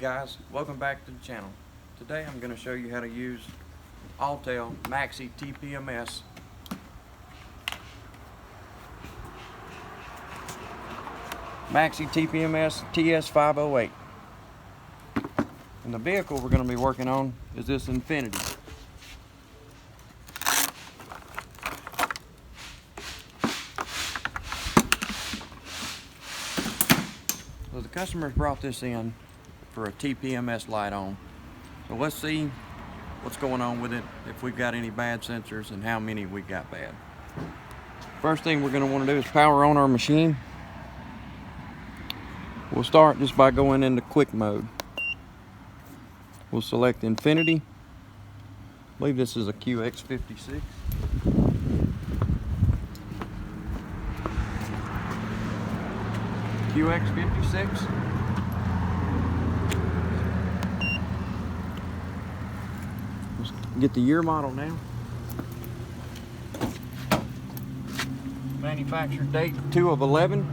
guys, welcome back to the channel. Today I'm going to show you how to use Autel MaxiTPMS. MaxiTPMS TS508. And the vehicle we're going to be working on is this Infinity. So the customers brought this in for a TPMS light on. So let's see what's going on with it, if we've got any bad sensors and how many we got bad. First thing we're going to want to do is power on our machine. We'll start just by going into quick mode. We'll select Infinity. I believe this is a QX56. QX56. Let's get the year model now. Manufactured date 2 of 11.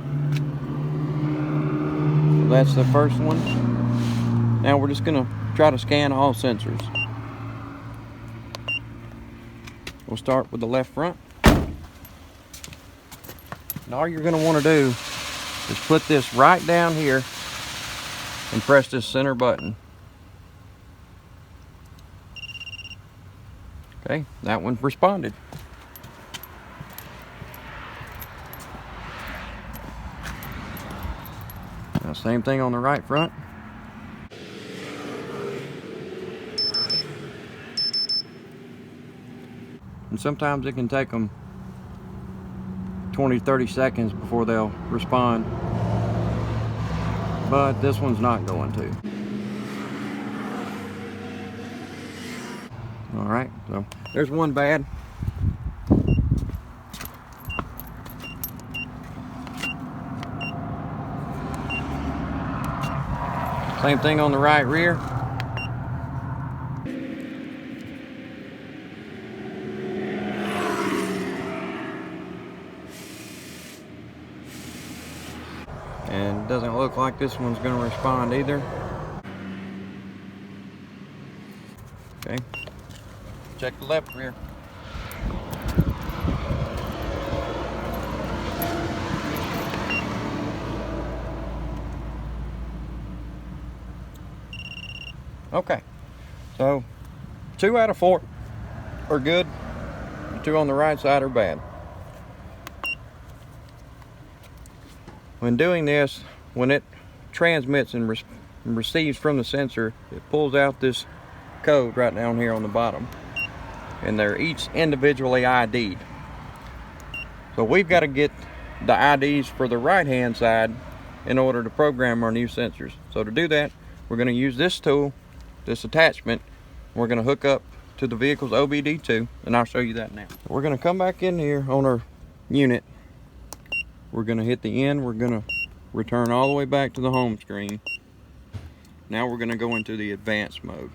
So that's the first one. Now we're just going to try to scan all sensors. We'll start with the left front. And all you're going to want to do is put this right down here and press this center button. Okay, that one responded. Now, same thing on the right front. And sometimes it can take them 20-30 seconds before they'll respond, but this one's not going to. Alright, so there's one bad. Same thing on the right rear. And it doesn't look like this one's going to respond either. Okay, check the left rear. Okay, so 2 out of 4 are good. The 2 on the right side are bad. When doing this, when it transmits and receives from the sensor, it pulls out this code right down here on the bottom, and they're each individually ID'd. So we've got to get the IDs for the right hand side in order to program our new sensors. So to do that, we're going to use this tool, this attachment. We're going to hook up to the vehicle's OBD2, and I'll show you that now. We're going to come back in here on our unit. We're going to hit the end. We're going to return all the way back to the home screen. Now we're going to go into the advanced mode.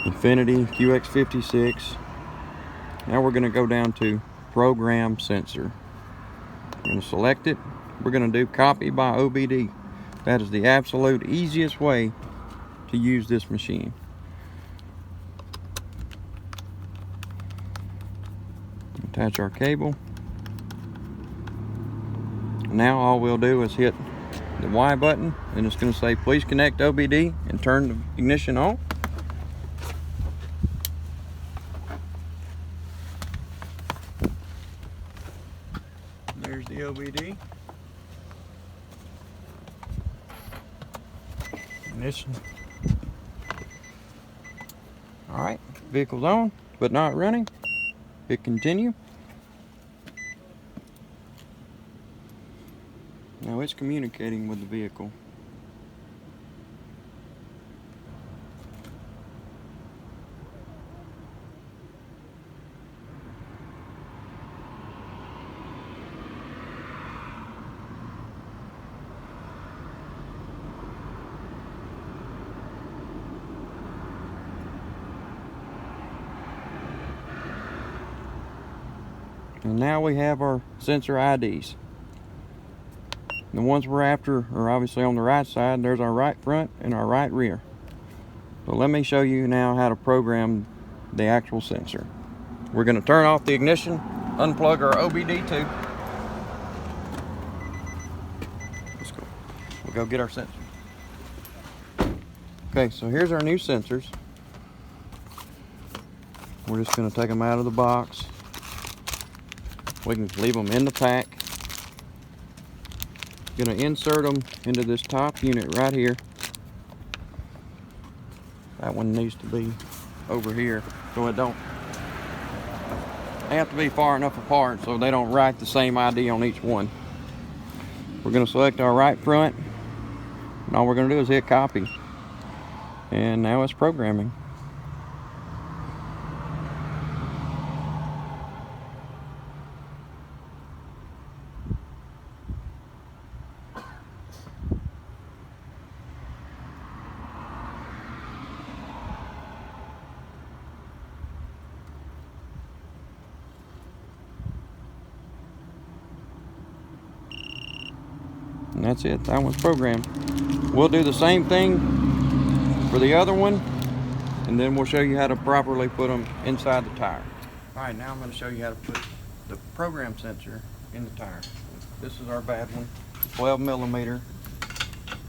Infinity QX56. Now we're going to go down to program sensor. We're going to select it. We're going to do copy by OBD. That is the absolute easiest way to use this machine. Attach our cable. Now all we'll do is hit the Y button, and it's going to say please connect OBD and turn the ignition on. There's the OBD. Ignition. Alright, vehicle's on but not running. Hit continue. Now it's communicating with the vehicle. And now we have our sensor IDs. The ones we're after are obviously on the right side. There's our right front and our right rear. So let me show you now how to program the actual sensor. We're going to turn off the ignition, unplug our OBD2. Let's go. We'll go get our sensor. Okay, so here's our new sensors. We're just going to take them out of the box. We can leave them in the pack. Going to insert them into this top unit right here. That one needs to be over here so it don't. They have to be far enough apart so they don't write the same ID on each one. We're going to select our right front, and all we're going to do is hit copy. And now it's programming. And that's it, that one's programmed. We'll do the same thing for the other one, and then we'll show you how to properly put them inside the tire. All right, now I'm going to show you how to put the program sensor in the tire. This is our bad one, 12mm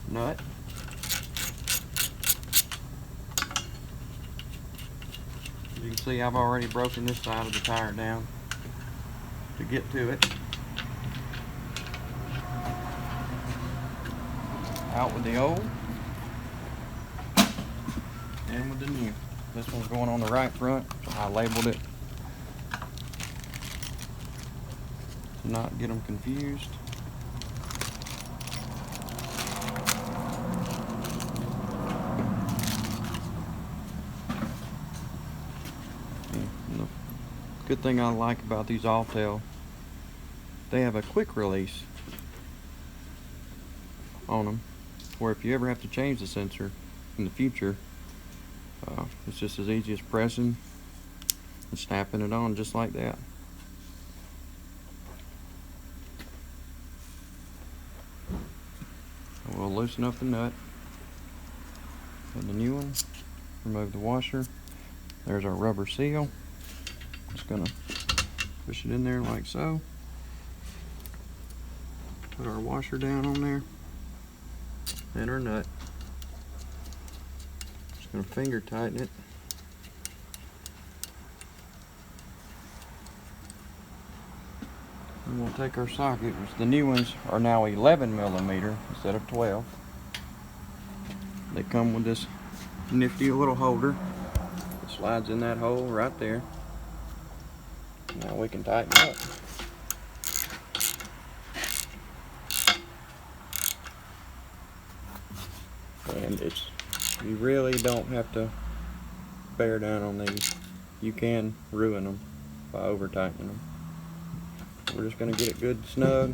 nut. As you can see, I've already broken this side of the tire down to get to it. Out with the old and with the new. This one's going on the right front, so I labeled it to not get them confused. And the good thing I like about these Autel, they have a quick release on them, where if you ever have to change the sensor in the future, it's just as easy as pressing and snapping it on just like that. We'll loosen up the nut and the new one, remove the washer. There's our rubber seal. Just gonna push it in there like so. Put our washer down on there and our nut. Just going to finger tighten it. And we'll take our socket, which the new ones are now 11mm instead of 12. They come with this nifty little holder. It slides in that hole right there. Now we can tighten up. And you really don't have to bear down on these. You can ruin them by over tightening them. We're just going to get it good and snug.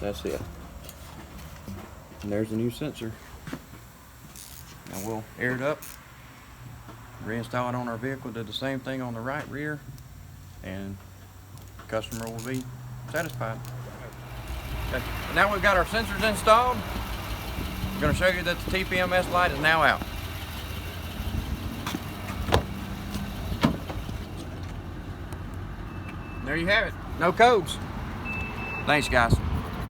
That's it. And there's the new sensor. Now we'll air it up, reinstall it on our vehicle, do the same thing on the right rear, and the customer will be satisfied. Okay. Now we've got our sensors installed. I'm going to show you that the TPMS light is now out. There you have it. No codes. Thanks, guys.